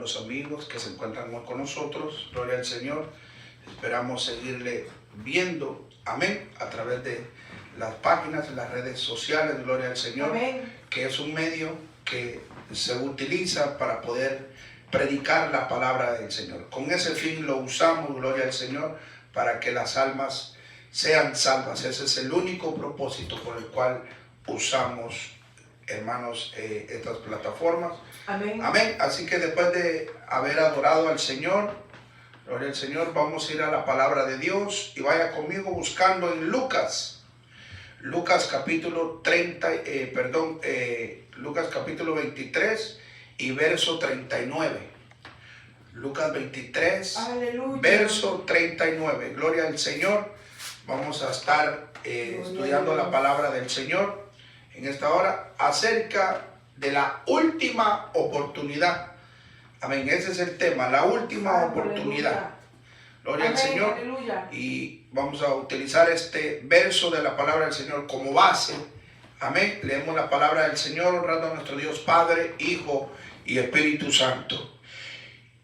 Los amigos que se encuentran hoy con nosotros, gloria al Señor. Esperamos seguirle viendo, amén, a través de las páginas, las redes sociales, gloria al Señor, amén, que es un medio que se utiliza para poder predicar la palabra del Señor. Con ese fin lo usamos, gloria al Señor, para que las almas sean salvas. Ese es el único propósito por el cual usamos, hermanos, estas plataformas. Amén. Amén. Así que después de haber adorado al Señor, gloria al Señor, vamos a ir a la palabra de Dios y vaya conmigo buscando en Lucas capítulo Lucas capítulo 23 y verso 39. Lucas 23, aleluya, verso 39. Gloria al Señor. Vamos a estar estudiando la palabra del Señor en esta hora acerca de la última oportunidad. Amén. Ese es el tema, la última oportunidad. Gloria al Señor. Aleluya. Y vamos a utilizar este verso de la palabra del Señor como base. Amén. Leemos la palabra del Señor honrando a nuestro Dios Padre, Hijo y Espíritu Santo.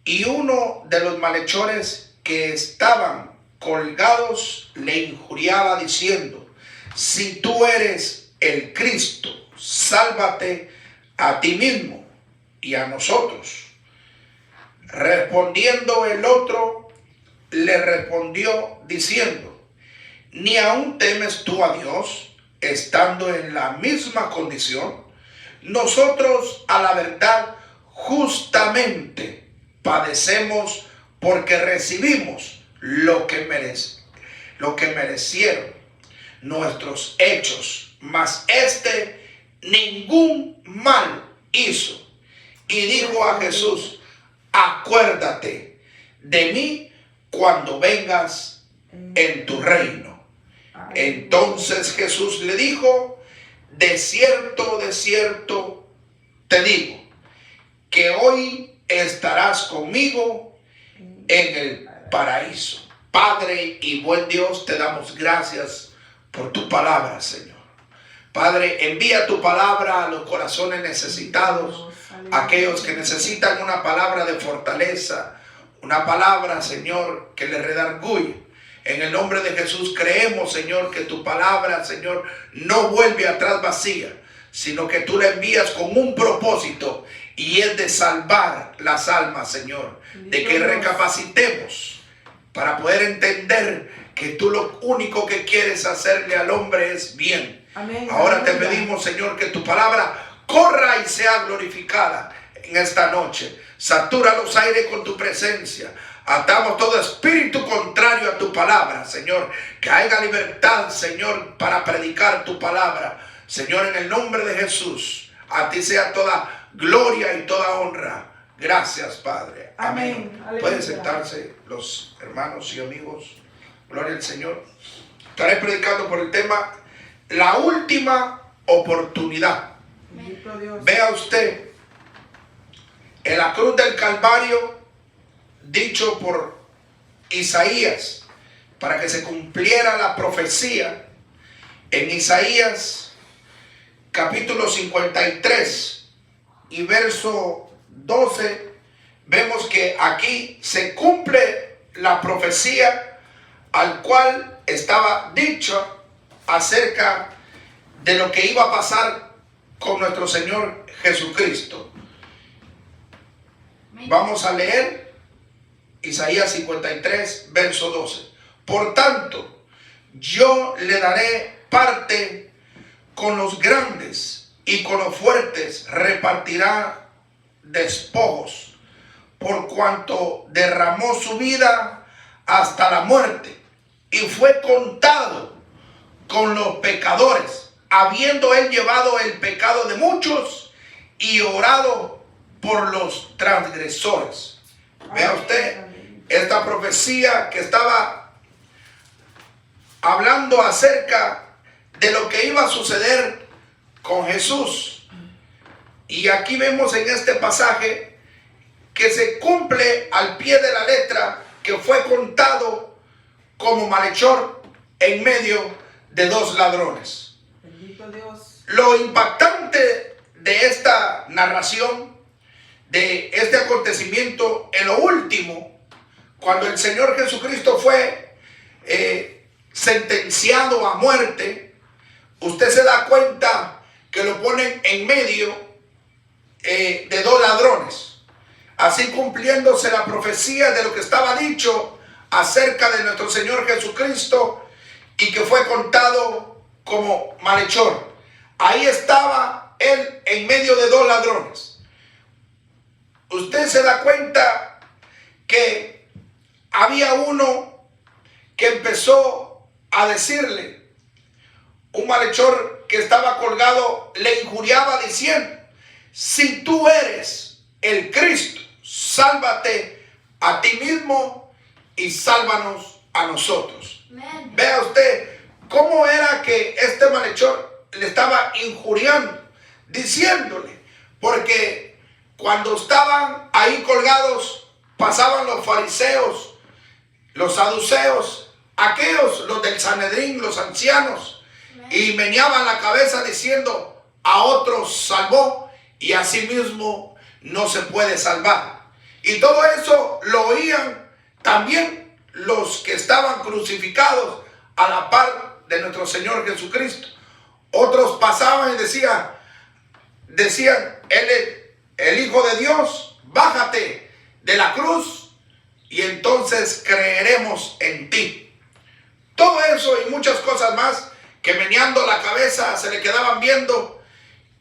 Y uno de los malhechores que estaban colgados le injuriaba diciendo: si tú eres el Cristo, sálvate a ti mismo y a nosotros. Respondiendo el otro, le respondió diciendo: ¿ni aún temes tú a Dios, estando en la misma condición? Nosotros, a la verdad, justamente padecemos porque recibimos lo que merecieron nuestros hechos, mas ningún mal hizo. Y dijo a Jesús: acuérdate de mí cuando vengas en tu reino. Entonces Jesús le dijo: de cierto te digo, que hoy estarás conmigo en el paraíso. Padre y buen Dios, te damos gracias por tu palabra, Señor. Padre, envía tu palabra a los corazones necesitados, aquellos que necesitan una palabra de fortaleza, una palabra, Señor, que les redarguye. En el nombre de Jesús creemos, Señor, que tu palabra, Señor, no vuelve atrás vacía, sino que tú la envías con un propósito, y es de salvar las almas, Señor, de que recapacitemos para poder entender que tú lo único que quieres hacerle al hombre es bien. Amén. Ahora te pedimos, Señor, que tu palabra corra y sea glorificada en esta noche. Satura los aires con tu presencia. Atamos todo espíritu contrario a tu palabra, Señor. Que haya libertad, Señor, para predicar tu palabra. Señor, en el nombre de Jesús, a ti sea toda gloria y toda honra. Gracias, Padre. Amén. Pueden sentarse los hermanos y amigos. Gloria al Señor. Estaré predicando por el tema la última oportunidad. Vea usted, en la cruz del Calvario, dicho por Isaías, para que se cumpliera la profecía, en Isaías capítulo 53 y verso 12, vemos que aquí se cumple la profecía al cual estaba dicho acerca de lo que iba a pasar con nuestro Señor Jesucristo. Vamos a leer Isaías 53, verso 12. Por tanto, yo le daré parte con los grandes, y con los fuertes repartirá despojos, por cuanto derramó su vida hasta la muerte, y fue contado con los pecadores, habiendo él llevado el pecado de muchos y orado por los transgresores. Vea usted esta profecía que estaba hablando acerca de lo que iba a suceder con Jesús. Y aquí vemos en este pasaje que se cumple al pie de la letra, que fue contado como malhechor en medio de dos ladrones. Bendito Dios. Lo impactante de esta narración de este acontecimiento en lo último, cuando el Señor Jesucristo fue sentenciado a muerte, usted se da cuenta que lo ponen en medio de dos ladrones, así cumpliéndose la profecía de lo que estaba dicho acerca de nuestro Señor Jesucristo y que fue contado como malhechor. Ahí estaba él en medio de dos ladrones. Usted se da cuenta que había uno que empezó a decirle, un malhechor que estaba colgado le injuriaba diciendo, si tú eres el Cristo, sálvate a ti mismo y sálvanos a nosotros. Amen. Vea usted cómo era que este malhechor le estaba injuriando, diciéndole, porque cuando estaban ahí colgados, pasaban los fariseos, los saduceos, aquellos, los del Sanedrín, los ancianos, y meneaban la cabeza diciendo, a otros salvó y a sí mismo no se puede salvar. Y todo eso lo oían también los que estaban crucificados a la par de nuestro Señor Jesucristo. Otros pasaban y decían, Él es el Hijo de Dios, bájate de la cruz y entonces creeremos en ti. Todo eso y muchas cosas más que meneando la cabeza se le quedaban viendo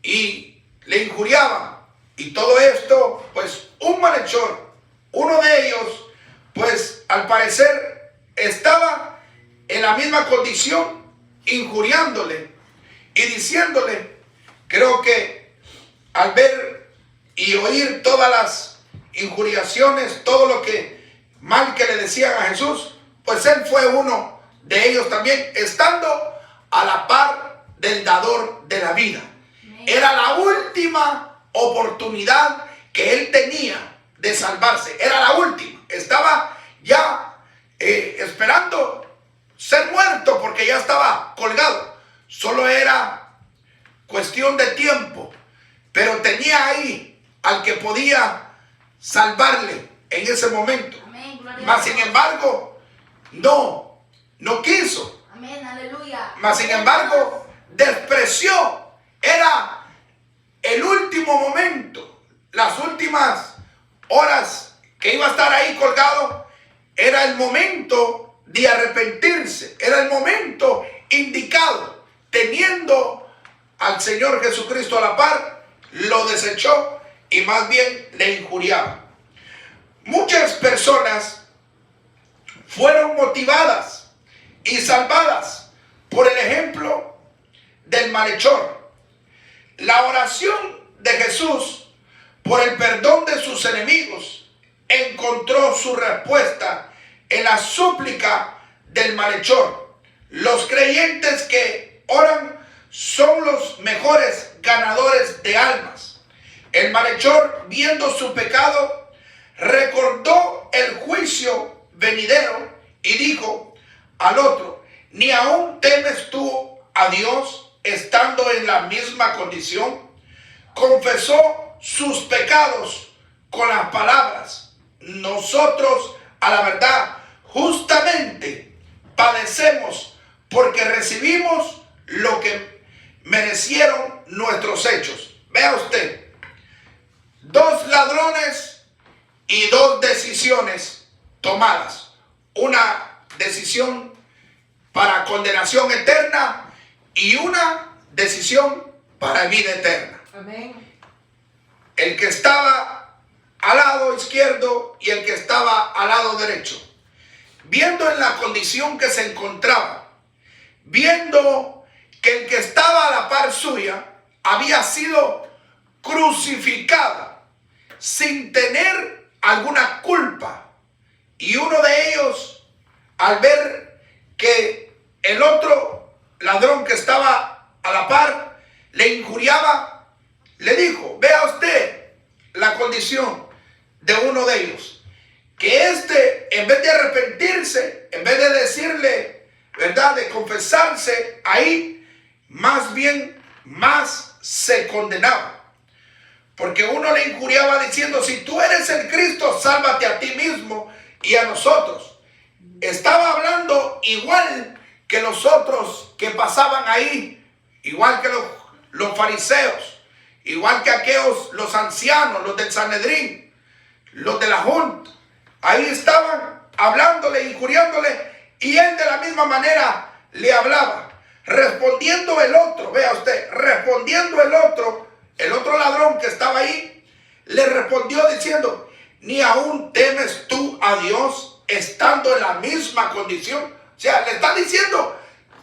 y le injuriaban. Y todo esto, pues un malhechor, uno de ellos, pues al parecer estaba en la misma condición, injuriándole y diciéndole, creo que al ver y oír todas las injuriaciones, todo lo que mal que le decían a Jesús, pues él fue uno de ellos también, estando a la par del dador de la vida. Era la última oportunidad que él tenía de salvarse. Era la última. Estaba ya esperando ser muerto porque ya estaba colgado. Solo era cuestión de tiempo. Pero tenía ahí al que podía salvarle en ese momento. Mas sin embargo, no quiso. Amén, aleluya. Mas sin embargo, despreció. Era el último momento, las últimas horas que iba a estar ahí colgado, era el momento de arrepentirse, era el momento indicado. Teniendo al Señor Jesucristo a la par, lo desechó y más bien le injuriaba. Muchas personas fueron motivadas y salvadas por el ejemplo del malhechor. La oración de Jesús por el perdón de sus enemigos encontró su respuesta en la súplica del malhechor. Los creyentes que oran son los mejores ganadores de almas. El malhechor, viendo su pecado, recordó el juicio venidero y dijo al otro, ¿ni aún temes tú a Dios estando en la misma condición? Confesó sus pecados con las palabras, nosotros a la verdad justamente padecemos porque recibimos lo que merecieron nuestros hechos. Vea usted, dos ladrones y dos decisiones tomadas. Una decisión para condenación eterna y una decisión para vida eterna. Amén. El que estaba al lado izquierdo y el que estaba al lado derecho, viendo en la condición que se encontraba, viendo que el que estaba a la par suya había sido crucificada sin tener alguna culpa, y uno de ellos, al ver que el otro ladrón que estaba a la par le injuriaba, le dijo, vea usted la condición de uno de ellos, que en vez de arrepentirse, en vez de decirle, ¿verdad?, de confesarse ahí, más bien más se condenaba. Porque uno le injuriaba diciendo, si tú eres el Cristo, sálvate a ti mismo y a nosotros. Estaba hablando igual que los otros que pasaban ahí, igual que los fariseos, igual que aquellos, los ancianos, los del Sanedrín, los de la Junta. Ahí estaban hablándole, injuriándole, y él de la misma manera le hablaba. Respondiendo el otro, vea usted, respondiendo el otro ladrón que estaba ahí, le respondió diciendo, ¿ni aún temes tú a Dios estando en la misma condición? O sea, le está diciendo,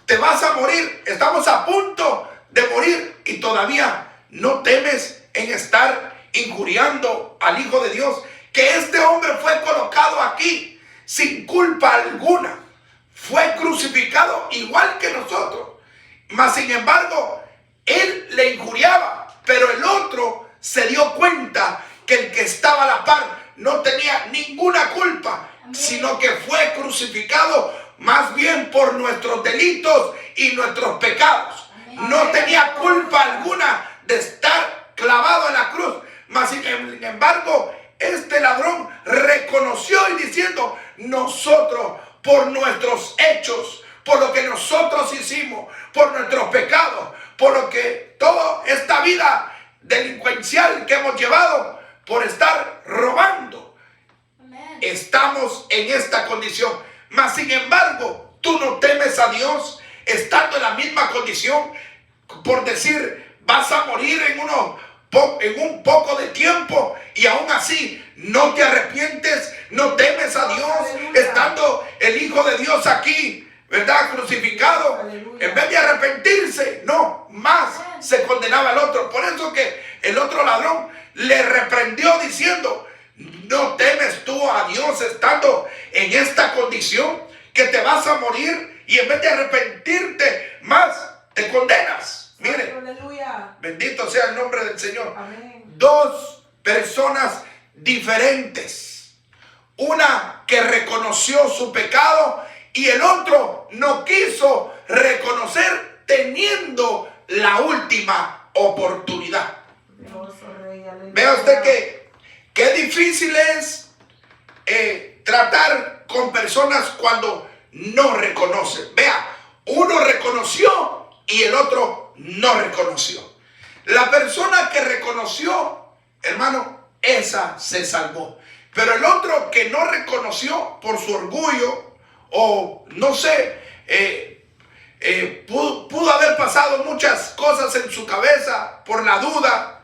te vas a morir, estamos a punto de morir y todavía no temes en estar injuriando al Hijo de Dios, que este hombre fue colocado aquí sin culpa alguna, fue crucificado igual que nosotros, mas sin embargo él le injuriaba, pero el otro se dio cuenta que el que estaba a la par no tenía ninguna culpa, sino que fue crucificado más bien por nuestros delitos y nuestros pecados. No tenía culpa alguna de estar clavado en la cruz, mas sin embargo este ladrón reconoció y diciendo, nosotros por nuestros hechos, por lo que nosotros hicimos, por nuestros pecados, por lo que toda esta vida delincuencial que hemos llevado, por estar robando, estamos en esta condición. Mas sin embargo, tú no temes a Dios estando en la misma condición, por decir, vas a morir en un poco de tiempo y aún así no te arrepientes, no temes a Dios, estando el Hijo de Dios aquí, ¿verdad? Crucificado. Aleluya. En vez de arrepentirse, no, más se condenaba al otro. Por eso que el otro ladrón le reprendió diciendo, ¿no temes tú a Dios estando en esta condición, que te vas a morir y en vez de arrepentirte más te condenas? Mire, aleluya. Bendito sea el nombre del Señor. Amén. Dos personas diferentes, una que reconoció su pecado y el otro no quiso reconocer teniendo la última oportunidad. Vea usted que qué difícil es tratar con personas cuando no reconocen. Vea, uno reconoció y el otro no reconoció. La persona que reconoció, hermano, esa se salvó. Pero el otro que no reconoció por su orgullo o no sé, pudo haber pasado muchas cosas en su cabeza por la duda,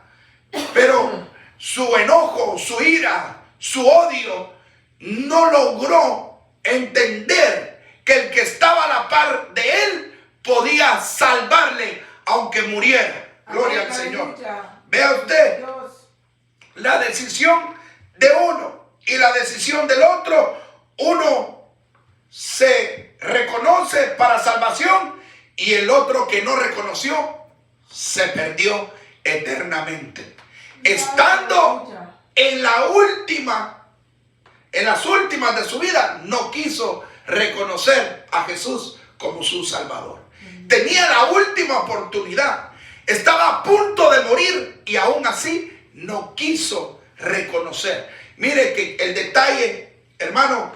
pero su enojo, su ira, su odio no logró entender que el que estaba a la par de él podía salvarle aunque muriera. Gloria al Señor. Vea usted la decisión de uno y la decisión del otro. Uno se reconoce para salvación y el otro que no reconoció se perdió eternamente, estando en las últimas de su vida. No quiso reconocer a Jesús como su Salvador. Tenía la última oportunidad, estaba a punto de morir y aún así no quiso reconocer. Mire que el detalle, hermano,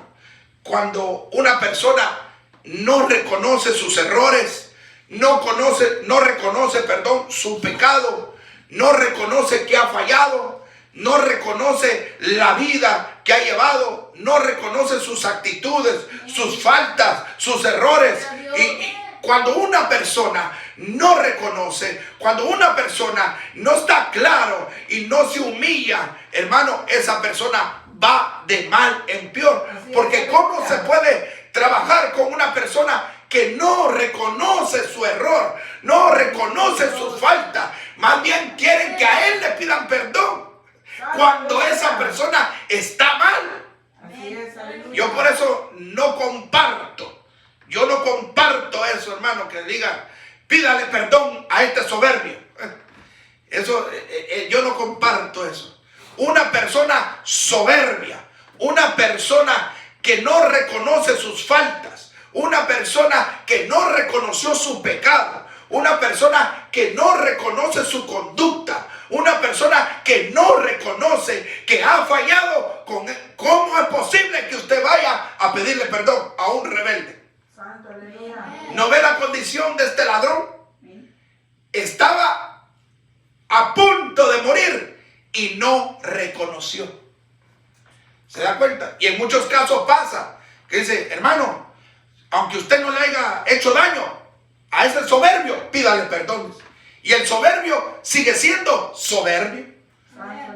cuando una persona no reconoce sus errores, no reconoce su pecado, no reconoce que ha fallado, no reconoce la vida que ha llevado, no reconoce sus actitudes, sus faltas, sus errores. Y cuando una persona no reconoce, cuando una persona no está claro y no se humilla, hermano, esa persona va de mal en peor. Porque ¿cómo se puede trabajar con una persona que no reconoce su error, no reconoce sus faltas? Más bien quieren que a él le pidan perdón cuando esa persona está mal. Yo por eso no comparto. Yo no comparto eso, hermano, que diga, pídale perdón a este soberbio. Eso, yo no comparto eso. Una persona soberbia, una persona que no reconoce sus faltas, una persona que no reconoció su pecado, una persona que no reconoce su conducta, una persona que no reconoce que ha fallado, ¿cómo es posible que usted vaya a pedirle perdón a un rebelde? Santo, aleluya. ¿No ve la condición de este ladrón? Estaba a punto de morir y no reconoció. ¿Se da cuenta? Y en muchos casos pasa que dice, hermano, aunque usted no le haya hecho daño a ese soberbio, pídale perdón. Y el soberbio sigue siendo soberbio.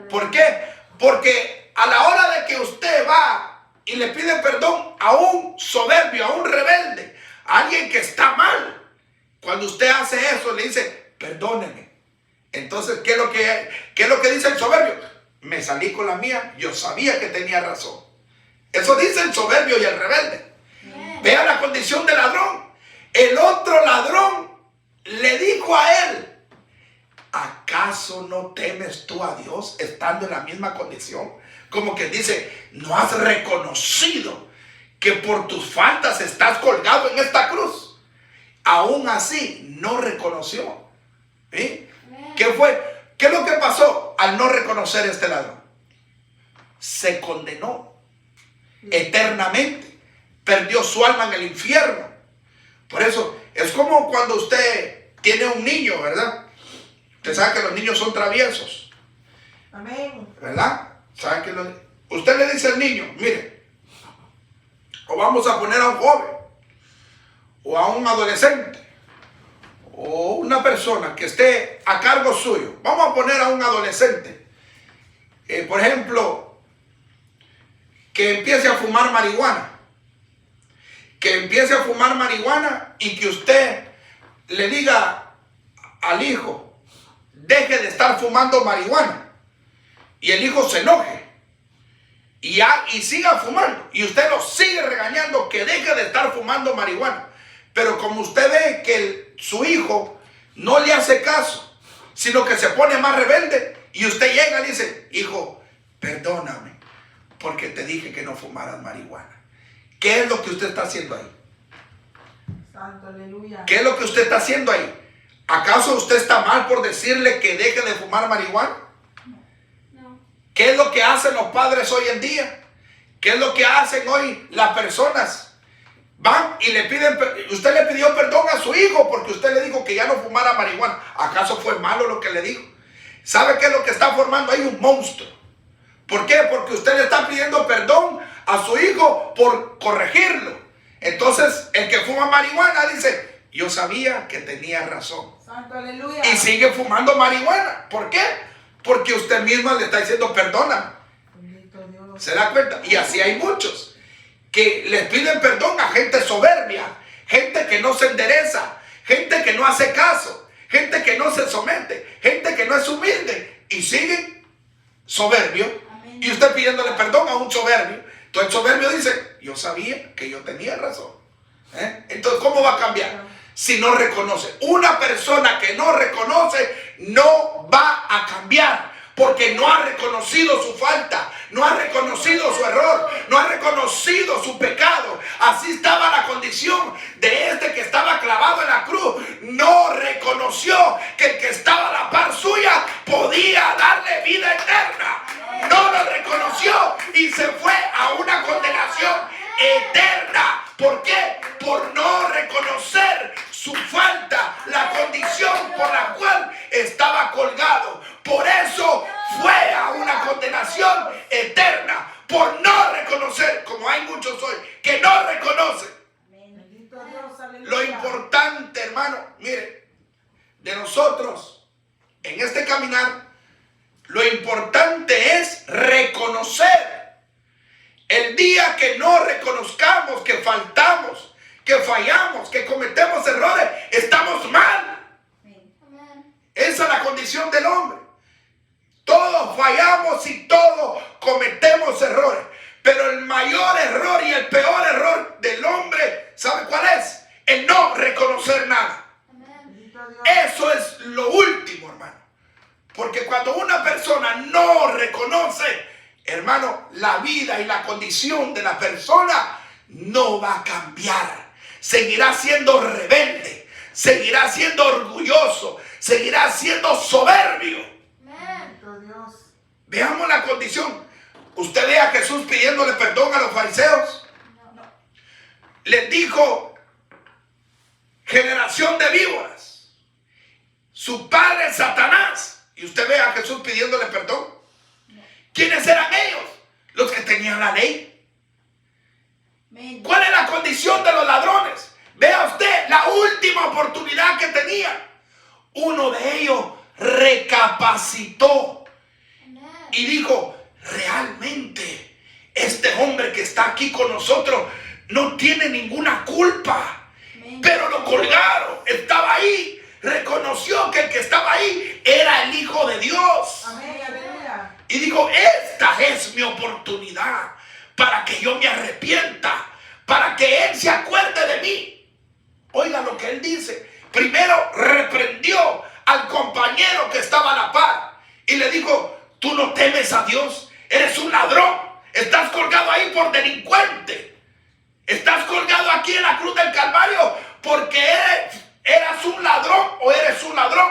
¿Por qué? Porque a la hora de que usted va y le pide perdón a un soberbio, a un rebelde, a alguien que está mal, cuando usted hace eso, le dice, perdóneme. Entonces, ¿qué es lo que dice el soberbio? Me salí con la mía, yo sabía que tenía razón. Eso dice el soberbio y el rebelde. Vea la condición del ladrón. El otro ladrón le dijo a él, ¿acaso no temes tú a Dios estando en la misma condición? Como que dice, ¿no has reconocido que por tus faltas estás colgado en esta cruz? Aún así, no reconoció. ¿Sí? ¿Qué fue? ¿Qué es lo que pasó al no reconocer este ladrón? Se condenó eternamente. Perdió su alma en el infierno. Por eso, es como cuando usted tiene un niño, ¿verdad? Usted sabe que los niños son traviesos. Amén. ¿Verdad? ¿Sabe que usted le dice al niño, mire, o vamos a poner a un joven, o a un adolescente, o una persona que esté a cargo suyo. Vamos a poner a un adolescente, por ejemplo, que empiece a fumar marihuana. Que empiece a fumar marihuana y que usted le diga al hijo, deje de estar fumando marihuana. Y el hijo se enoje y siga fumando. Y usted lo sigue regañando que deje de estar fumando marihuana. Pero como usted ve que su hijo no le hace caso, sino que se pone más rebelde, y usted llega y le dice, hijo, perdóname porque te dije que no fumaras marihuana. ¿Qué es lo que usted está haciendo ahí? Santo, aleluya. ¿Qué es lo que usted está haciendo ahí? ¿Acaso usted está mal por decirle que deje de fumar marihuana? No. ¿Qué es lo que hacen los padres hoy en día? ¿Qué es lo que hacen hoy las personas? Van y le piden, usted le pidió perdón a su hijo porque usted le dijo que ya no fumara marihuana. ¿Acaso fue malo lo que le dijo? ¿Sabe qué es lo que está formando ahí? Un monstruo. ¿Por qué? Porque usted le está pidiendo perdón a su hijo por corregirlo. Entonces, el que fuma marihuana dice, yo sabía que tenía razón. Santo, aleluya. Y sigue fumando marihuana. ¿Por qué? Porque usted misma le está diciendo, perdona. Bendito Dios. ¿Se da cuenta? Y así hay muchos que les piden perdón a gente soberbia, gente que no se endereza, gente que no hace caso, gente que no se somete, gente que no es humilde y siguen soberbio. Amén. Y usted pidiéndole perdón a un soberbio. Entonces el soberbio dice, yo sabía que yo tenía razón. Entonces, ¿cómo va a cambiar? Si no reconoce. Una persona que no reconoce no va a cambiar. Porque no ha reconocido su falta, no ha reconocido su error, no ha reconocido su pecado. Así estaba la condición de este que estaba clavado en la cruz. No reconoció que el que estaba a la par suya podía darle vida eterna. No lo reconoció y se fue a una condenación eterna. ¿Por qué? Por no reconocer su falta, la condición por la cual estaba colgado. Por eso fue a una condenación eterna, por no reconocer, como hay muchos hoy, que no reconocen. Bendito Dios, aleluya. Lo importante, hermano, mire, de nosotros, en este caminar, lo importante es reconocer. El día que no reconozcamos que faltamos, que fallamos, que cometemos errores, estamos mal. Esa es la condición del hombre. Todos fallamos y todos cometemos errores. Pero el mayor error y el peor error del hombre, ¿sabe cuál es? El no reconocer nada. Bendito Dios. Eso es lo último, hermano. Porque cuando una persona no reconoce, hermano, la vida y la condición de la persona no va a cambiar. Seguirá siendo rebelde, seguirá siendo orgulloso, seguirá siendo soberbio. Veamos la condición. Usted ve a Jesús pidiéndole perdón a los fariseos. No. Les dijo, generación de víboras, su padre es Satanás. Y usted ve a Jesús pidiéndole perdón. ¿Quiénes eran ellos? Los que tenían la ley. ¿Cuál es la condición de los ladrones? Vea usted la última oportunidad que tenía. Uno de ellos recapacitó y dijo, realmente este hombre que está aquí con nosotros no tiene ninguna culpa. Pero lo colgaron, estaba ahí, reconoció que el que estaba ahí era el Hijo de Dios. Amén, aleluya. Y dijo, esta es mi oportunidad para que yo me arrepienta, para que Él se acuerde de mí. Oiga lo que Él dice. Primero reprendió al compañero que estaba a la par y le dijo, tú no temes a Dios, eres un ladrón, estás colgado ahí por delincuente, estás colgado aquí en la cruz del Calvario porque eras un ladrón o eres un ladrón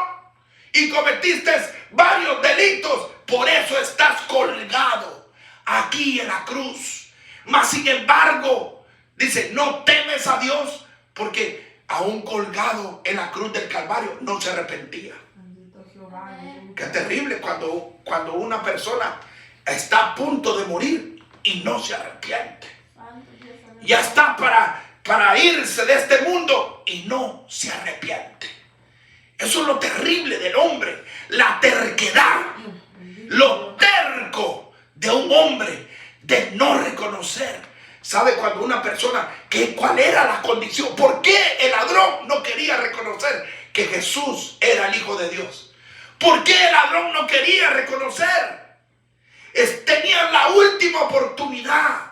y cometiste varios delitos, por eso estás colgado aquí en la cruz. Mas sin embargo, dice, no temes a Dios porque aún colgado en la cruz del Calvario no se arrepentía. Bendito Jehová, aleluya. Qué terrible cuando una persona está a punto de morir y no se arrepiente. Ya está para irse de este mundo y no se arrepiente. Eso es lo terrible del hombre, la terquedad, lo terco de un hombre de no reconocer. ¿Sabe cuando una persona, cuál era la condición? ¿Por qué el ladrón no quería reconocer que Jesús era el Hijo de Dios? ¿Por qué el ladrón no quería reconocer? Tenían la última oportunidad.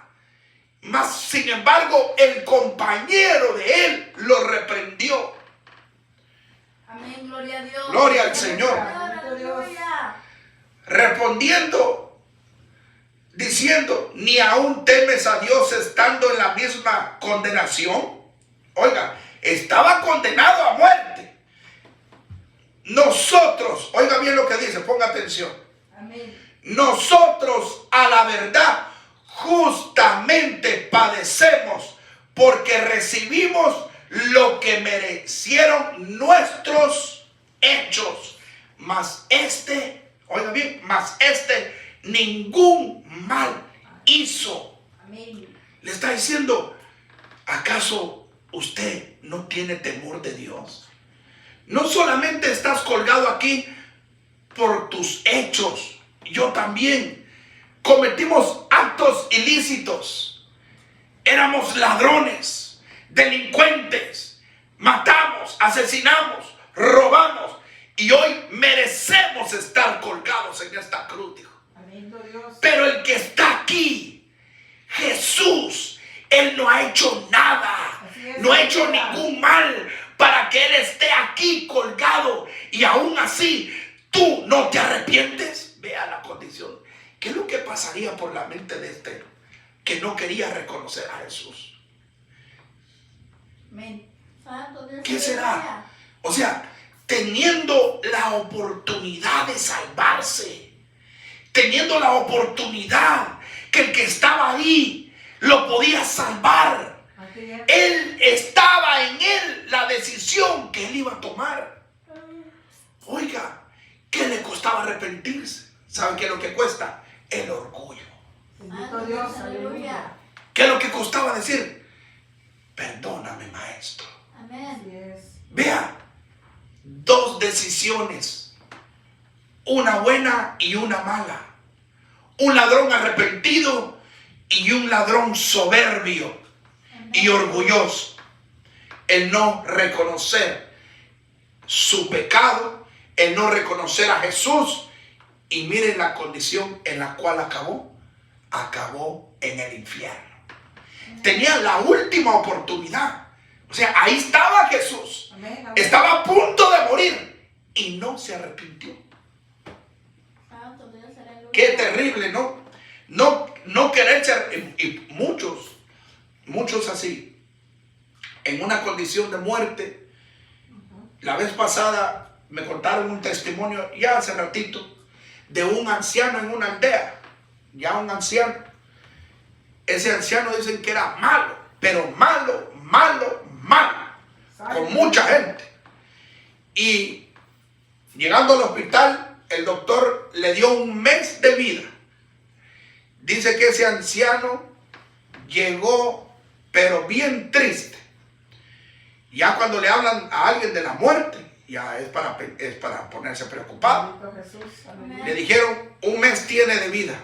Mas, sin embargo, el compañero de él lo reprendió. Amén, gloria a Dios. Gloria al Señor. Aleluya. Respondiendo, diciendo, ni aún temes a Dios estando en la misma condenación. Oiga, estaba condenado a muerte. Nosotros, oiga bien lo que dice, ponga atención. Amén. Nosotros a la verdad justamente padecemos porque recibimos lo que merecieron nuestros hechos. Mas oiga bien, mas ningún mal hizo. Amén. Le está diciendo, ¿acaso usted no tiene temor de Dios? No solamente estás colgado aquí por tus hechos, yo también cometimos actos ilícitos, éramos ladrones, delincuentes, matamos, asesinamos, robamos y hoy merecemos estar colgados en esta cruz, dijo. Bendito Dios. Pero el que está aquí, Jesús, Él no ha hecho nada, no ha hecho ningún mal para que Él esté aquí colgado y aún así tú no te arrepientes. Vea la condición. ¿Qué es lo que pasaría por la mente de este que no quería reconocer a Jesús? Amén. Santo Dios. ¿Qué será? O sea, teniendo la oportunidad de salvarse, teniendo la oportunidad que el que estaba ahí lo podía salvar. Él estaba en él la decisión que él iba a tomar. Oiga, ¿qué le costaba arrepentirse? ¿Saben qué es lo que cuesta? El orgullo. Bendito Dios, aleluya. ¿Qué es lo que costaba decir? Perdóname, maestro. Amén. Así es. Vea, dos decisiones, una buena y una mala. Un ladrón arrepentido y un ladrón soberbio y orgulloso. El no reconocer su pecado, el no reconocer a Jesús. Y miren la condición en la cual acabó en el infierno. Tenía la última oportunidad. O sea, ahí estaba Jesús. Amén, amén. Estaba a punto de morir y no se arrepintió. Santo Dios, aleluya. Qué terrible, ¿no? No querer ser, y muchos así, en una condición de muerte. La vez pasada me contaron un testimonio, ya hace ratito, de un anciano en una aldea, ya un anciano. Ese anciano dicen que era malo, pero malo, con mucha gente. Y llegando al hospital, el doctor le dio un mes de vida. Dice que ese anciano llegó, pero bien triste. Ya cuando le hablan a alguien de la muerte, ya es para ponerse preocupado. Le dijeron, un mes tiene de vida.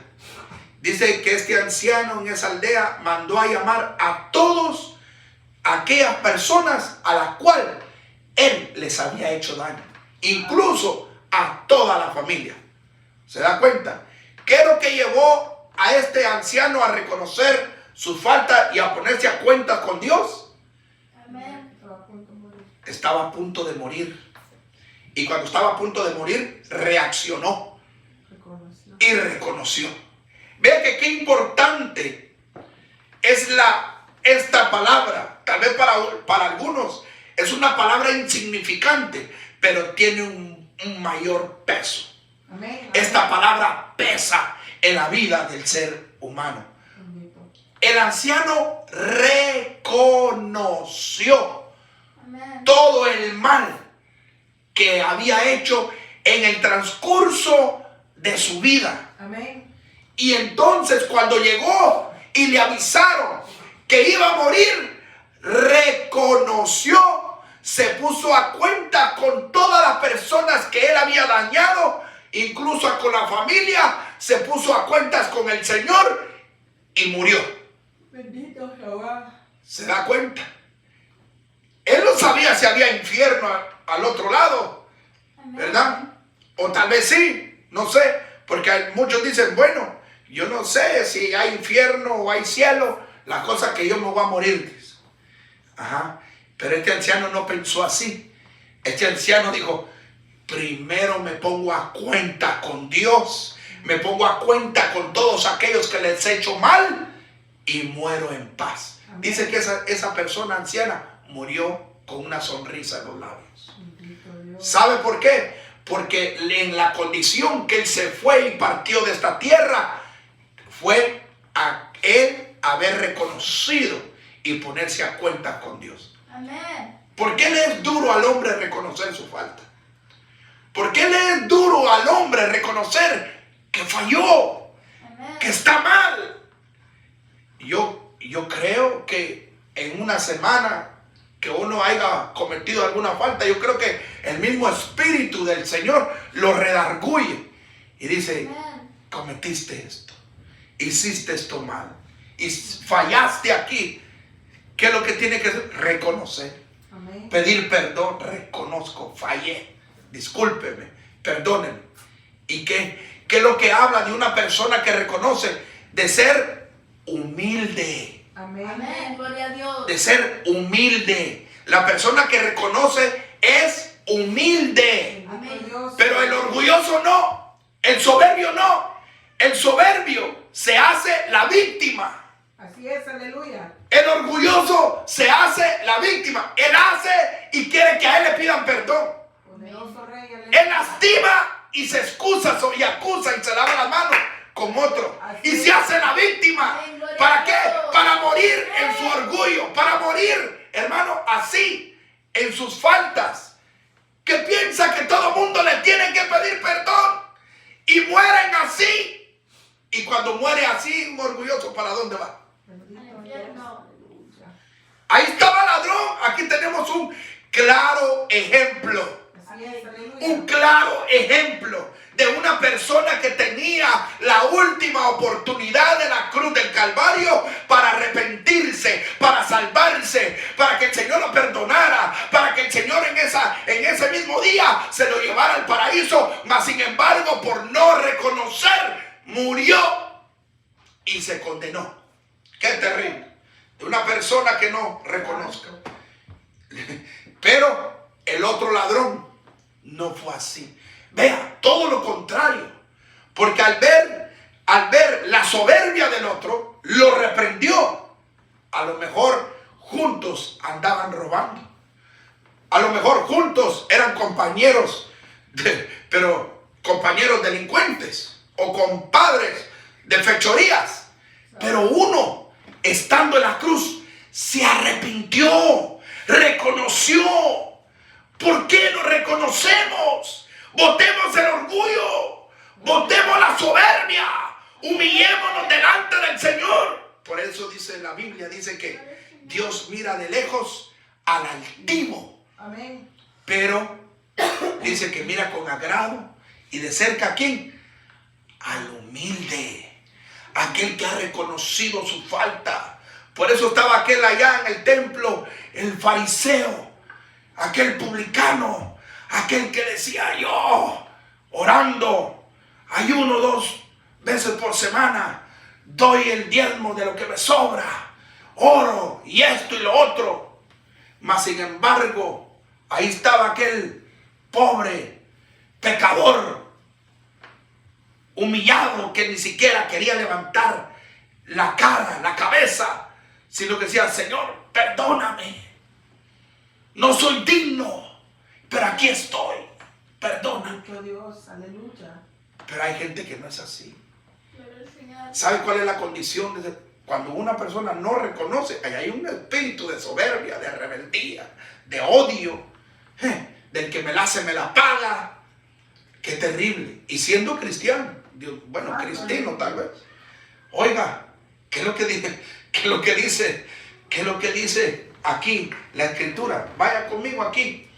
Dice que este anciano en esa aldea mandó a llamar a todos aquellas personas a las cuales él les había hecho daño, incluso a toda la familia. ¿Se da cuenta? ¿Qué es lo que llevó a este anciano a reconocer su falta y a ponerse a cuentas con Dios? Amén. Estaba a punto de morir. Y cuando estaba a punto de morir, reaccionó y reconoció. Vean que qué importante es esta palabra. Tal vez para algunos es una palabra insignificante, pero tiene un mayor peso. Amén. Esta palabra pesa en la vida del ser humano. El anciano reconoció Amén. todo el mal que había hecho en el transcurso de su vida. Amén. Y entonces cuando llegó y le avisaron que iba a morir, reconoció, se puso a cuenta con todas las personas que él había dañado, incluso con la familia, se puso a cuentas con el Señor y murió. Bendito Jehová. ¿Se da cuenta? Él no sabía si había infierno al otro lado, ¿verdad? O tal vez sí, no sé, porque muchos dicen, bueno, yo no sé si hay infierno o hay cielo, la cosa que yo me voy a morir. Ajá. Pero este anciano no pensó así. Este anciano dijo, primero me pongo a cuenta con Dios, me pongo a cuenta con todos aquellos que les he hecho mal y muero en paz. Amén. Dice que esa persona anciana murió con una sonrisa en los labios. Bendito Dios. ¿Sabe por qué? Porque en la condición que él se fue y partió de esta tierra, fue a él haber reconocido y ponerse a cuenta con Dios. Amén. ¿Por qué le es duro al hombre reconocer su falta? ¿Por qué le es duro al hombre reconocer que falló, Amén. que está mal? Yo creo que en una semana que uno haya cometido alguna falta, yo creo que el mismo Espíritu del Señor lo redarguye y dice, Amén. cometiste esto, hiciste esto mal y fallaste aquí. ¿Qué es lo que tiene que hacer? Reconocer, Amén. pedir perdón. Reconozco, fallé, discúlpeme, perdónenme. ¿Y qué es lo que habla de una persona que reconoce? De ser humilde. Amén. Amén. Gloria a Dios. De ser humilde. La persona que reconoce es humilde. Bendito Dios. Pero el orgulloso no. El soberbio no. El soberbio se hace la víctima. Así es, aleluya. El orgulloso se hace la víctima. Él hace y quiere que a él le pidan perdón. Poderoso Rey, aleluya. Él lastima y se excusa y acusa y se lava las manos con otro. Y se hace la víctima. Amén, gloria ¿Para a qué? Dios. Para morir en su orgullo. Para morir, hermano, así, en sus faltas. Que piensa que todo mundo le tiene que pedir perdón. Y mueren así. Y cuando muere así, un orgulloso, ¿para dónde va? Bendito Al Dios. infierno. Aleluya. Ahí estaba el ladrón. Aquí tenemos un claro ejemplo. Así es, aleluya. Un claro ejemplo de una persona que tenía la última oportunidad de la cruz del Calvario para arrepentirse, para salvarse, para que el Señor lo perdonara, para que el Señor en ese mismo día se lo llevara al paraíso, mas sin embargo por no reconocer murió y se condenó. Qué terrible, de una persona que no reconozca. Pero el otro ladrón no fue así. Vea, todo lo contrario. Porque al ver la soberbia del otro, lo reprendió. A lo mejor juntos andaban robando. A lo mejor juntos eran compañeros. Pero compañeros delincuentes o compadres de fechorías. Pero uno, estando en la cruz, se arrepintió, reconoció. ¿Por qué no reconocemos? Botemos el orgullo, botemos la soberbia, humillémonos delante del Señor. Por eso dice la Biblia, dice que Dios mira de lejos al altivo. Amén. Pero dice que mira con agrado y de cerca ¿a quién? Al humilde, aquel que ha reconocido su falta. Por eso estaba aquel allá en el templo, el fariseo, aquel publicano, aquel que decía: yo orando, ayuno 2 veces por semana, doy el diezmo de lo que me sobra, oro y esto y lo otro. Mas sin embargo, ahí estaba aquel pobre pecador, humillado, que ni siquiera quería levantar la cara, la cabeza, sino que decía: Señor, perdóname, no soy digno, pero aquí estoy, perdóname. Bendito Dios, aleluya. Pero hay gente que no es así. Gloria al Señor. ¿Sabe cuál es la condición? Cuando una persona no reconoce, ahí hay un espíritu de soberbia, de rebeldía, de odio, del que me la hace, me la paga. Qué terrible. Y siendo cristiano, bueno, cristiano tal vez. Oiga, ¿qué es lo que dice? ¿Qué es lo que dice? ¿Qué es lo que dice aquí la escritura? Vaya conmigo aquí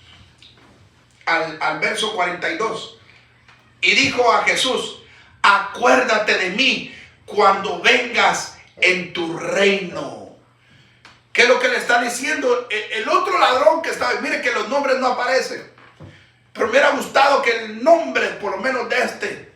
al verso 42. Y dijo a Jesús: acuérdate de mí cuando vengas en tu reino. ¿Qué es lo que le está diciendo? El otro ladrón que estaba, mire que los nombres no aparecen, pero me hubiera gustado que el nombre, por lo menos de este,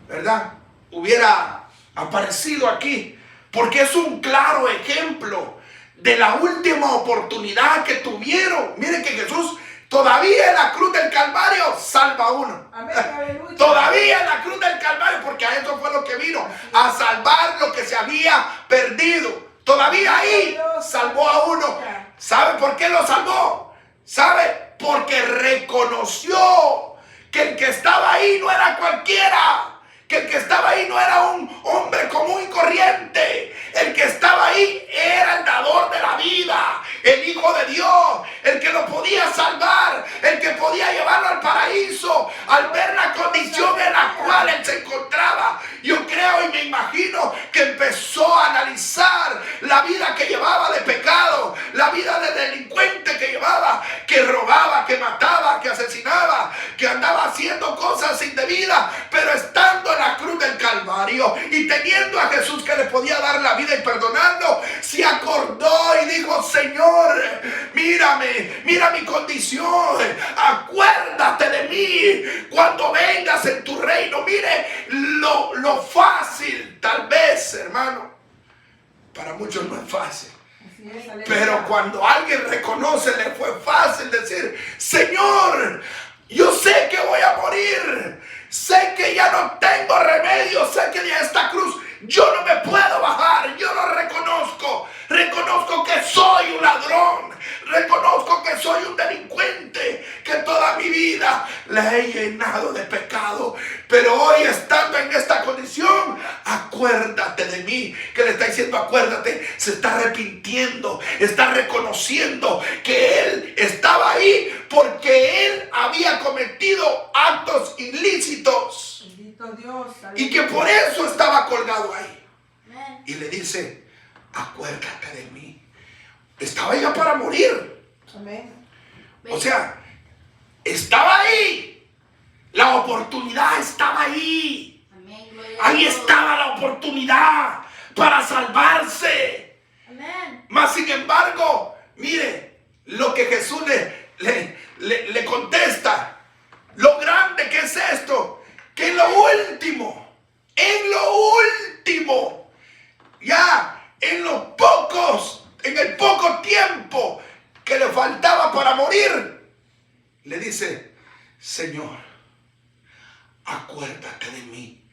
¿verdad?, hubiera aparecido aquí, porque es un claro ejemplo de la última oportunidad que tuvieron. Mire que Jesús todavía en la cruz del Calvario salva a uno. Amén, aleluya. Todavía en la cruz del Calvario, porque a eso fue lo que vino, a salvar lo que se había perdido. Todavía ahí salvó a uno. ¿Sabe por qué lo salvó? ¿Sabe? Porque reconoció que el que estaba ahí no era cualquiera. Que el que estaba ahí no era un hombre común y corriente. El que estaba ahí era el dador de la vida, el Hijo de Dios, el que lo podía salvar, el que podía llevarlo al paraíso, al ver la condición en la cual él se encontraba. Yo creo y me imagino que empezó a analizar la vida que llevaba de pecado, la vida de delincuente que llevaba, que robaba, que mataba, que asesinaba, que andaba haciendo cosas indebidas, pero estando en la cruz del Calvario y teniendo a Jesús que le podía dar la vida y perdonando, se acordó y dijo: Señor, mírame, mira mi condición, acuérdate de mí cuando vengas en tu reino. Mire lo fácil, tal vez, hermano, para muchos no es fácil. Así es, aleluya. Pero cuando alguien reconoce, le fue fácil decir: Señor, yo sé que voy a morir, sé que ya no tengo remedio, sé que de esta cruz yo no me puedo bajar, yo lo reconozco, reconozco que soy un ladrón, reconozco que soy un delincuente, que toda mi vida la he llenado de pecado, pero hoy, estando en esta condición, acuérdate de mí. Que le está diciendo acuérdate, se está arrepintiendo, está reconociendo que él estaba ahí porque él había cometido actos ilícitos. Bendito Dios, aleluya. Y que por eso estaba colgado ahí. Amén. Y le dice: acuérdate de mí. Estaba ya para morir. Amén. O sea, estaba ahí. La oportunidad estaba ahí. Amén. Gloria a Ahí Dios. estaba la oportunidad para salvarse. Amén. Mas sin embargo, mire lo que Jesús le contesta. Lo grande que es esto, que en lo último, ya en el poco tiempo que le faltaba para morir, le dice: Señor, acuérdate de mí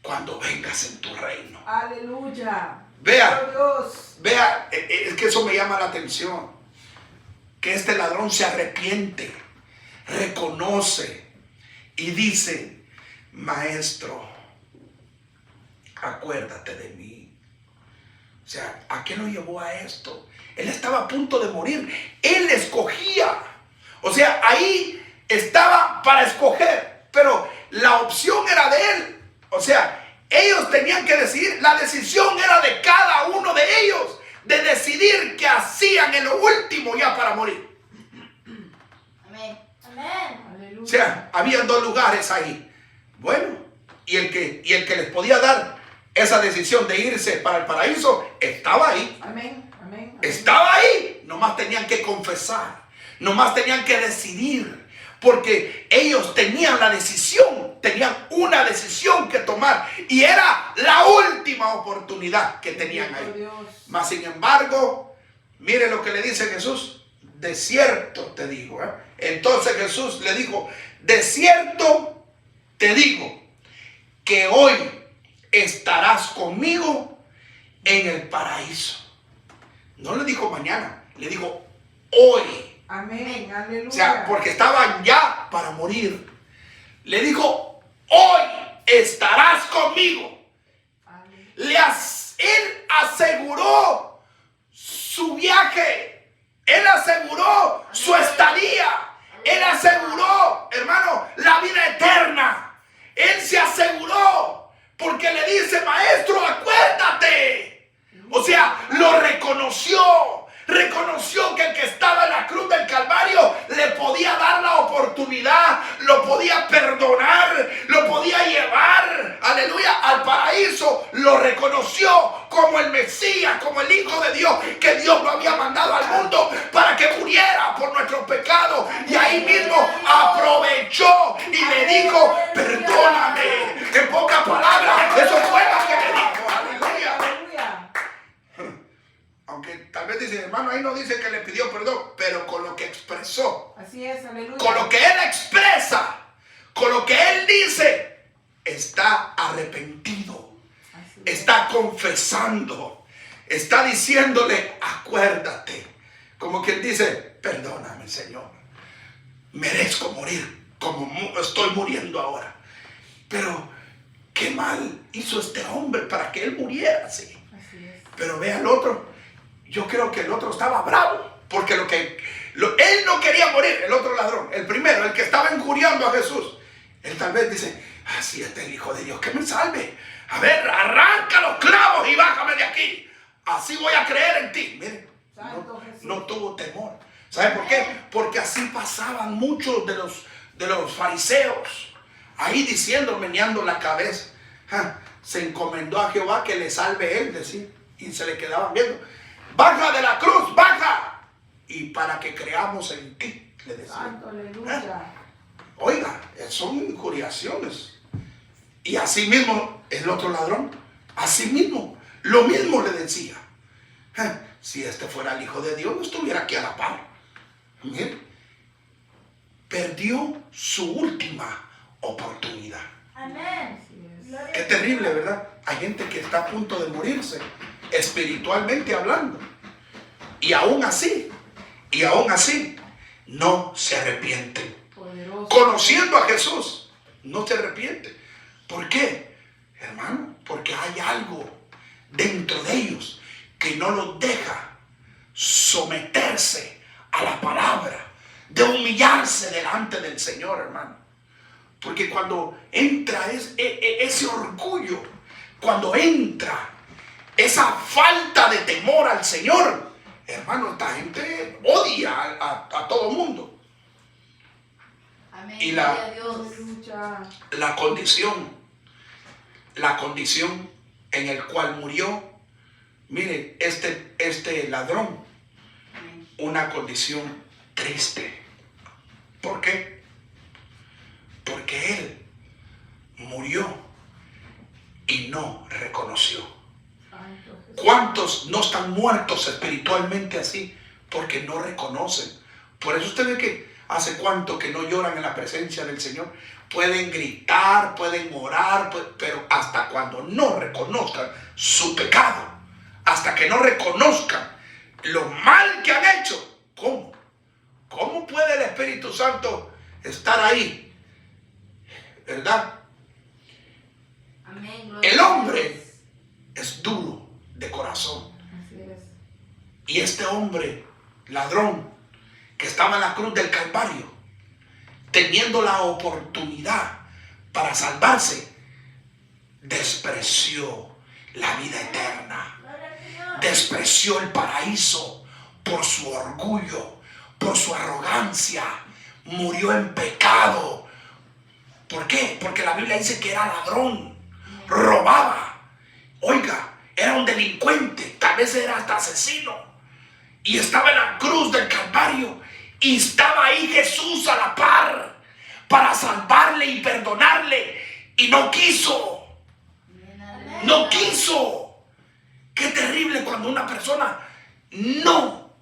cuando vengas en tu reino. Aleluya. Vea. Bendito Dios. Vea, es que eso me llama la atención. Que este ladrón se arrepiente, reconoce y dice: Maestro, acuérdate de mí. O sea, ¿a qué lo llevó a esto? Él estaba a punto de morir. Él escogía. O sea, ahí estaba para escoger, pero la opción era de él. O sea, ellos tenían que decidir. La decisión era de cada uno de ellos, de decidir qué hacían en lo último ya para morir. Amén. Amén. O Aleluya. sea, habían dos lugares ahí. Bueno, y el que les podía dar esa decisión de irse para el paraíso estaba ahí. Amén. Amén. Estaba ahí. Nomás tenían que confesar. Nomás tenían que decidir. Porque ellos tenían la decisión. Tenían una decisión que tomar. Y era la última oportunidad que tenían ahí. Dios. Mas sin embargo, mire lo que le dice Jesús. De cierto te digo. Entonces Jesús le dijo, de cierto te digo que hoy estarás conmigo en el paraíso. No le dijo mañana, le dijo hoy. Amén. Aleluya. O sea, porque estaban ya para morir. Le dijo, hoy estarás conmigo. Aleluya. Él aseguró su viaje. Él aseguró su estadía. Él aseguró, hermano, la vida eterna. Él se aseguró porque le dice, maestro, acuérdate. O sea, lo reconoció. Reconoció que el que estaba en la cruz del Calvario le podía dar la oportunidad, lo podía perdonar, lo podía llevar, aleluya, al paraíso. Lo reconoció como el Mesías, como el Hijo de Dios, que Dios lo había mandado al mundo para que muriera por nuestros pecados. Y ahí mismo aprovechó y le dijo, perdóname. En pocas palabras, eso fue lo que le dijo, aleluya. Aleluya. Aunque tal vez dice, hermano, ahí no dice que le pidió perdón, pero con lo que expresó, Así es. Aleluya. con lo que él expresa, con lo que él dice, está arrepentido, Así es. está confesando, está diciéndole, acuérdate. Como quien dice, perdóname, Señor, merezco morir como estoy muriendo ahora. Pero qué mal hizo este hombre para que él muriera así. Así es. Pero ve al otro. Yo creo que el otro estaba bravo. Porque él no quería morir. El otro ladrón, el primero, el que estaba injuriando a Jesús. Él tal vez dice, así este es el Hijo de Dios, que me salve. A ver, arranca los clavos y bájame de aquí. Así voy a creer en ti. Mire, Santo Jesús. no tuvo temor. ¿Sabe por qué? Porque así pasaban muchos de los fariseos. Ahí diciendo, meneando la cabeza. Se encomendó a Jehová que le salve él, decía. Y se le quedaban viendo. Baja de la cruz, baja. Y para que creamos en ti, le decía. Santo, aleluya. Oiga, son injuriaciones. Y así mismo el otro ladrón, así mismo, lo mismo le decía. Si este fuera el Hijo de Dios, no estuviera aquí a la par. Mire, perdió su última oportunidad. Amén. Así es. Gloria Qué a terrible, Dios. ¿verdad? Hay gente que está a punto de morirse, espiritualmente hablando. Y aún así, no se arrepienten. Poderoso. Conociendo a Jesús, no se arrepiente. ¿Por qué? Hermano, porque hay algo dentro de ellos que no los deja someterse a la palabra, de humillarse delante del Señor, hermano. Porque cuando entra ese orgullo, cuando entra esa falta de temor al Señor, hermano, esta gente odia a todo mundo. Amén. Y Gloria a Dios. Aleluya. la condición en el cual murió, mire, este ladrón, Amén. una condición triste. ¿Por qué? Porque él murió y no reconoció. Santo Jesús. ¿Cuántos no están muertos espiritualmente así? Porque no reconocen. Por eso usted ve que hace cuánto que no lloran en la presencia del Señor. Pueden gritar, pueden orar, pero hasta cuando no reconozcan su pecado, hasta que no reconozcan lo mal que han hecho. ¿Cómo? ¿Cómo puede el Espíritu Santo estar ahí? ¿Verdad? Amén. Gloria El a hombre Dios. es duro de corazón. Así es. Y este hombre, ladrón, que estaba en la cruz del Calvario, teniendo la oportunidad para salvarse, despreció la vida eterna, Gloria al Señor. despreció el paraíso por su orgullo, por su arrogancia, murió en pecado. ¿Por qué? Porque la Biblia dice que era ladrón, robaba, oiga, era un delincuente, tal vez era hasta asesino, y estaba en la cruz del Calvario, y estaba ahí Jesús a la par para salvarle y perdonarle, y no quiso. Amén. No quiso. Qué terrible cuando una persona no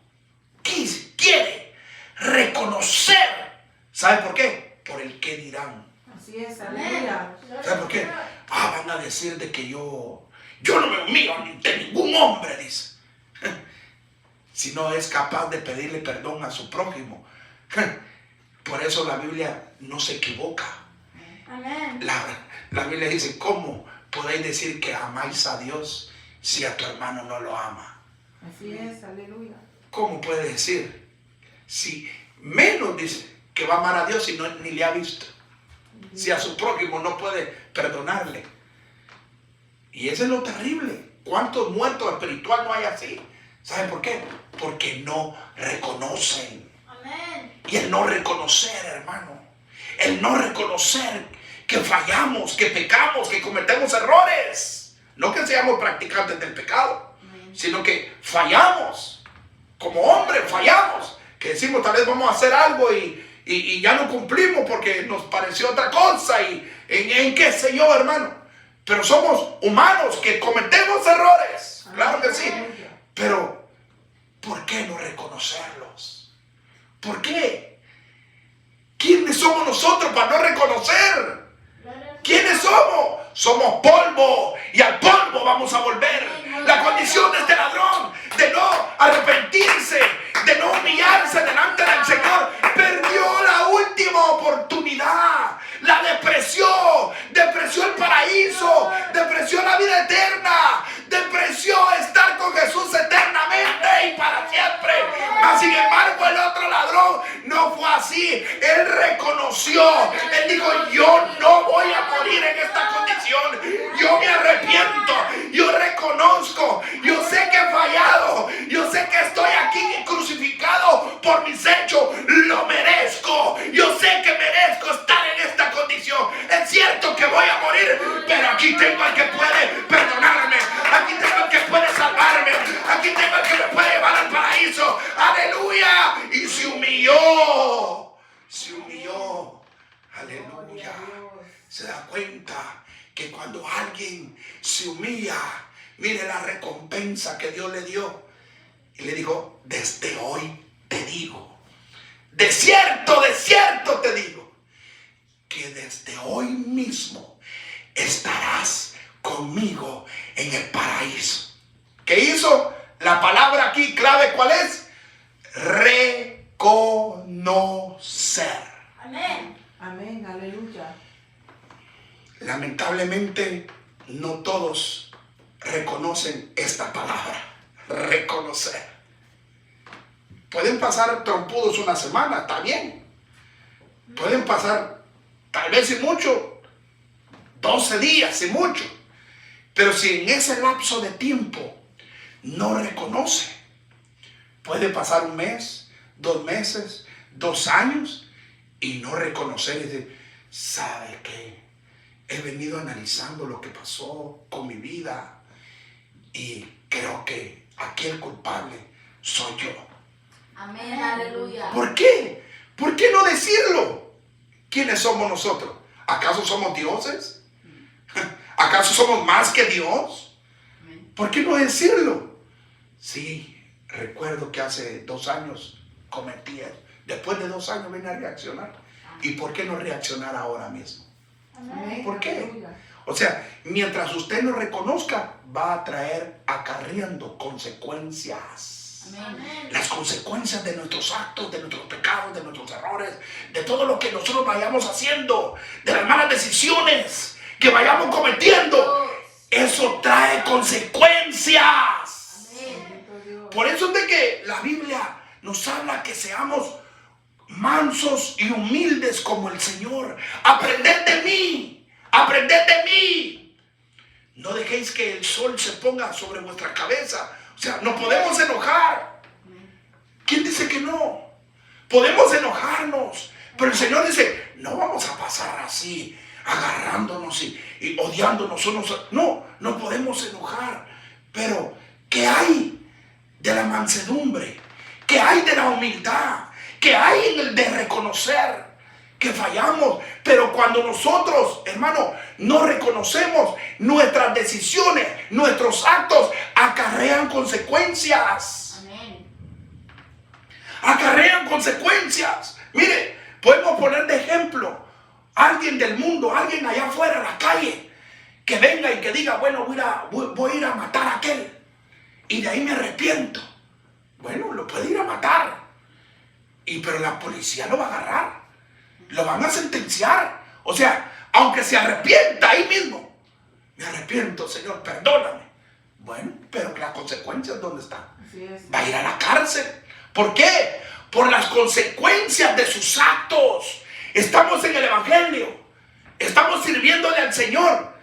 quiere reconocer. ¿Sabe por qué? Por el qué dirán. Así es. Amén. Aleluya. Gloria ¿Sabe al por qué? Señor. Van a decir de que yo no me humillo ante ningún hombre, dice. Si no es capaz de pedirle perdón a su prójimo. Por eso la Biblia no se equivoca. Amén. La Biblia dice, ¿cómo podéis decir que amáis a Dios si a tu hermano no lo ama? Así es. Aleluya. ¿Cómo puede decir? Si menos dice que va a amar a Dios si no, ni le ha visto. Si a su prójimo no puede perdonarle. Y eso es lo terrible. ¿Cuántos muertos espirituales no hay así? ¿Saben por qué? Porque no reconocen. Amén. Y el no reconocer, hermano, el no reconocer que fallamos, que pecamos, que cometemos errores. No que seamos practicantes del pecado, Amén. sino que fallamos. Como hombres fallamos. Que decimos tal vez vamos a hacer algo y ya no cumplimos porque nos pareció otra cosa. Y en qué sé yo, hermano. Pero somos humanos que cometemos errores. Claro que sí. Aleluya. Pero, ¿por qué no reconocerlos? ¿Por qué? ¿Quiénes somos nosotros para no reconocer? Gloria al ¿Quiénes somos? Somos polvo y al polvo vamos a volver. La condición de este ladrón, de no arrepentirse, de no humillarse delante del Señor, perdió la última oportunidad. La depreció el paraíso, depreció la vida eterna, depreció estar con Jesús eternamente y para siempre. Mas sin embargo el otro ladrón no fue así. Él reconoció, él dijo, yo no voy a morir en esta condición, yo me arrepiento, yo reconozco, yo sé que he fallado, yo sé que estoy aquí crucificado por mis hechos, lo merezco, yo sé que merezco estar en esta condición. Es cierto que voy a morir, pero aquí tengo al que puede perdonarme, aquí tengo al que puede salvarme, aquí tengo al que me puede llevar al paraíso. Aleluya. Y se humilló, aleluya. Se da cuenta que cuando alguien se humilla, mire la recompensa que Dios le dio. Y le dijo, desde hoy te digo, de cierto te digo, que desde hoy mismo estarás conmigo en el paraíso. ¿Qué hizo? La palabra aquí clave, ¿cuál es? Reconocer. Amén. Amén. Aleluya. Lamentablemente no todos reconocen esta palabra, reconocer. Pueden pasar trompudos una semana, está bien. Pueden pasar, tal vez y mucho, 12 días y mucho. Pero si en ese lapso de tiempo no reconoce, puede pasar un mes, 2 meses, 2 años y no reconocer y decir, ¿sabe qué? He venido analizando lo que pasó con mi vida y creo que aquí el culpable soy yo. Amén. Aleluya. ¿Por qué? ¿Por qué no decirlo? ¿Quiénes somos nosotros? ¿Acaso somos dioses? ¿Acaso somos más que Dios? Amén. ¿Por qué no decirlo? Sí, recuerdo que hace 2 años cometí eso. Después de 2 años vine a reaccionar. ¿Y por qué no reaccionar ahora mismo? Amén. ¿Por qué? Aleluya. O sea, mientras usted no reconozca, va a traer acarreando consecuencias. Amén. Las consecuencias de nuestros actos, de nuestros pecados, de nuestros errores, de todo lo que nosotros vayamos haciendo, de las malas decisiones que vayamos cometiendo, eso trae consecuencias. Bendito Dios. Por eso es de que la Biblia nos habla que seamos mansos y humildes como el Señor. Aprended de mí, aprended de mí. No dejéis que el sol se ponga sobre vuestra cabeza. O sea, no podemos enojar. ¿Quién dice que no? Podemos enojarnos, pero el Señor dice, no vamos a pasar así, agarrándonos y odiándonos unos. No, no podemos enojar. Pero, ¿qué hay de la mansedumbre? ¿Qué hay de la humildad? ¿Qué hay en el de reconocer que fallamos? Pero cuando nosotros, hermano, no reconocemos, nuestras decisiones, nuestros actos acarrean consecuencias. Acarrean consecuencias. Mire, podemos poner de ejemplo alguien del mundo, alguien allá afuera en la calle, que venga y que diga, bueno, voy a ir a matar a aquel y de ahí me arrepiento. Bueno, lo puede ir a matar, pero la policía lo va a agarrar, lo van a sentenciar. O sea, aunque se arrepienta ahí mismo, me arrepiento, Señor, perdóname. Bueno, pero las consecuencias, ¿dónde están? Así es. Va a ir a la cárcel. ¿Por qué? Por las consecuencias de sus actos. Estamos en el Evangelio, estamos sirviéndole al Señor,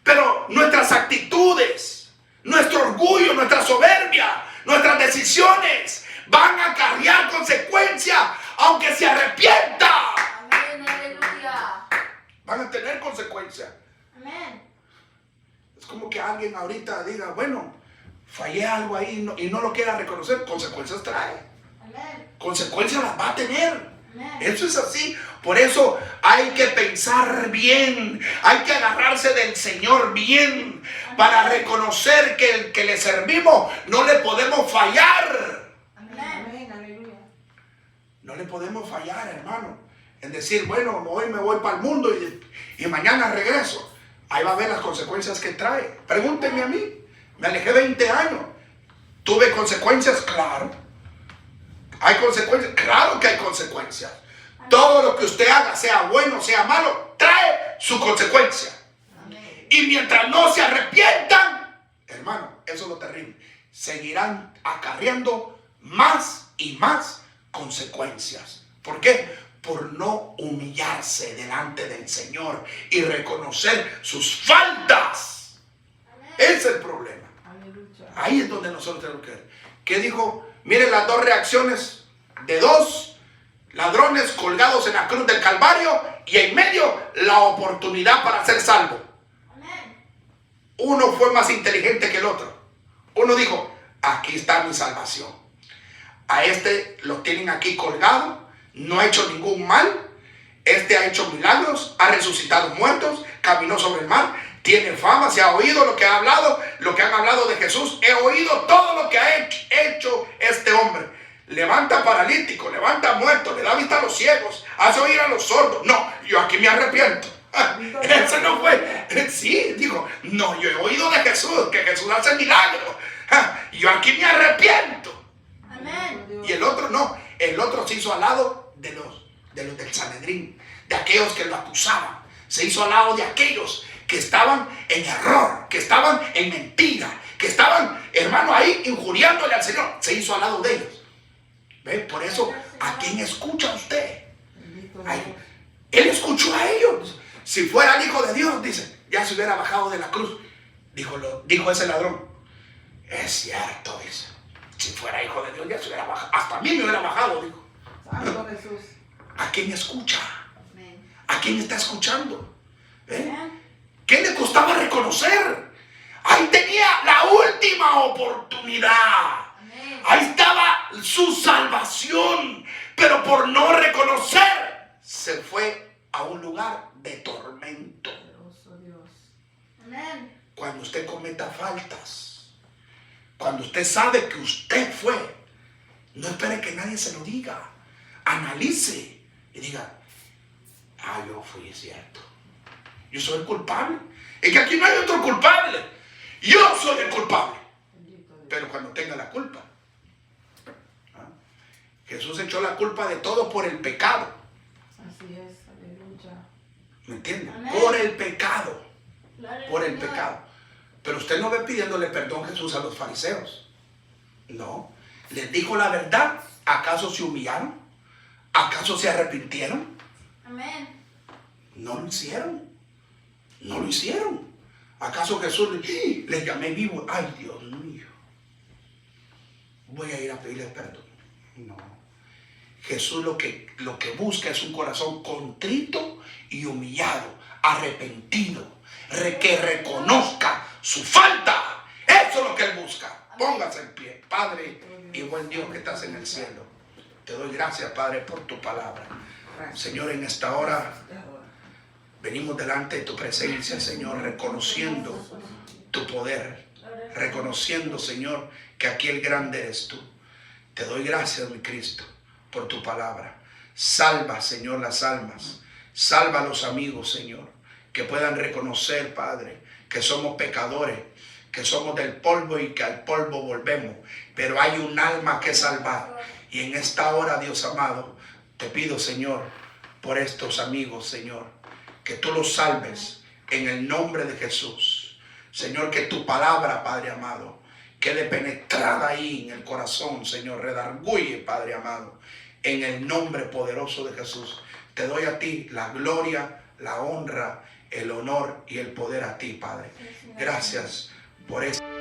pero nuestras actitudes, nuestro orgullo, nuestra soberbia, nuestras decisiones van a acarrear consecuencias, aunque se arrepienta. Amén, aleluya. Van a tener consecuencias. Amén. Es como que alguien ahorita diga, bueno, fallé algo ahí y no lo quiera reconocer, consecuencias trae. Amén. Consecuencias las va a tener. Amén. Eso es así. Por eso hay que pensar bien, hay que agarrarse del Señor bien, para reconocer que el que le servimos no le podemos fallar. Amén. Amén, aleluya. No le podemos fallar, hermano, en decir, bueno, hoy me voy para el mundo y mañana regreso. Ahí va a ver las consecuencias que trae. Pregúntenme a mí. Me alejé 20 años. ¿Tuve consecuencias? Claro. ¿Hay consecuencias? Claro que hay consecuencias. Todo lo que usted haga, sea bueno, sea malo, trae su consecuencia. Amén. Y mientras no se arrepientan, hermano, eso es lo terrible, seguirán acarreando más y más consecuencias. ¿Por qué? Por no humillarse delante del Señor y reconocer sus faltas. Ese es el problema. Aleluya. Ahí es donde nosotros tenemos que ver. ¿Qué dijo? Miren las dos reacciones de dos ladrones colgados en la cruz del Calvario y en medio la oportunidad para ser salvo. Amén. Uno fue más inteligente que el otro. Uno dijo, aquí está mi salvación. A este lo tienen aquí colgado, no ha hecho ningún mal. Este ha hecho milagros, ha resucitado muertos, caminó sobre el mar, tiene fama, se ha oído lo que ha hablado, lo que han hablado de Jesús. He oído todo lo que ha hecho este hombre. Levanta paralítico, levanta muerto, le da vista a los ciegos, hace oír a los sordos. No, yo aquí me arrepiento. Ese no fue. Sí, dijo, no, yo he oído de Jesús, que Jesús hace milagros. Yo aquí me arrepiento. Amén. Y el otro no, el otro se hizo al lado de los del Sanedrín, de aquellos que lo acusaban. Se hizo al lado de aquellos que estaban en error, que estaban en mentira, que estaban, hermano, ahí injuriándole al Señor. Se hizo al lado de ellos. ¿Ve? Por eso, ¿a quién escucha usted? Ay, él escuchó a ellos. Si fuera el Hijo de Dios, dice, ya se hubiera bajado de la cruz. Dijo ese ladrón. Es cierto, dice. Si fuera Hijo de Dios, ya se hubiera bajado. Hasta a mí me hubiera bajado, dijo. Santo Jesús. ¿A quién escucha? Amén. ¿A quién está escuchando? ¿Ve? Amén. ¿Qué le costaba reconocer? Ahí tenía la última oportunidad. Amén. Ahí estaba su salvación. Pero por no reconocer, se fue a un lugar de tormento. Poderoso Dios. Amén. Cuando usted cometa faltas, cuando usted sabe que usted fue, no espere que nadie se lo diga. Analice y diga, yo fui, es cierto. Yo soy el culpable. Es que aquí no hay otro culpable. Yo soy el culpable. Bendito Dios. Pero cuando tenga la culpa. Jesús echó la culpa de todo por el pecado. Así es, aleluya. ¿Me entienden? Amén. Por el pecado. por el pecado. Pero usted no ve pidiéndole perdón a Jesús a los fariseos. No. Les dijo la verdad. ¿Acaso se humillaron? ¿Acaso se arrepintieron? Amén. No lo hicieron. No lo hicieron. ¿Acaso Jesús les llamé vivo? Ay, Dios mío. Voy a ir a pedirles perdón. No. Jesús lo que busca es un corazón contrito y humillado, arrepentido, que reconozca su falta. Eso es lo que Él busca. Póngase en pie. Padre y buen Dios que estás en el cielo, te doy gracias, Padre, por tu palabra. Señor, en esta hora venimos delante de tu presencia, Señor, reconociendo tu poder, reconociendo, Señor, que aquí el grande eres tú. Te doy gracias, mi Cristo, por tu palabra. Salva, Señor, las almas. Salva a los amigos, Señor, que puedan reconocer, Padre, que somos pecadores, que somos del polvo y que al polvo volvemos. Pero hay un alma que salvar. Y en esta hora, Dios amado, te pido, Señor, por estos amigos, Señor, que tú los salves en el nombre de Jesús. Señor, que tu palabra, Padre amado, quede penetrada ahí en el corazón, Señor. Redarguye, Padre amado, en el nombre poderoso de Jesús. Te doy a ti la gloria, la honra, el honor y el poder a ti, Padre. Gracias por esto.